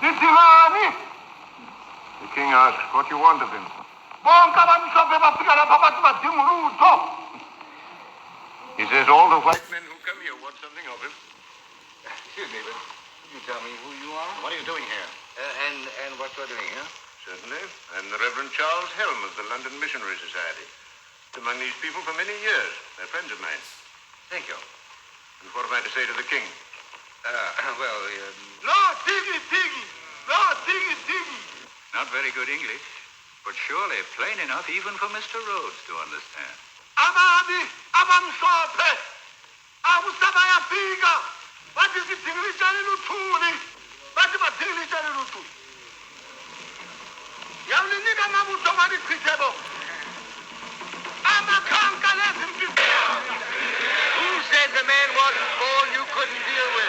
The king asks what you want of him. He says all the white men who come here want something of him. Excuse me, but could you tell me who you are? What are you doing here? And what you're doing here? Certainly. I'm the Reverend Charles Helm of the London Missionary Society. Among these people for many years. They're friends of mine. Thank you. And what am I to say to the king? Lord, Tiggy. Lord, Tiggy. Not very good English, but surely plain enough even for Mr. Rhodes to understand. Abami, abamhlophe. Abusabayafika. Bathi sidingilisane luthuli. Bathi badingilisane luthuli. Yawunika amabutho malichithebo. Amakhanka lezimpi. Who said the man wasn't born you couldn't deal with?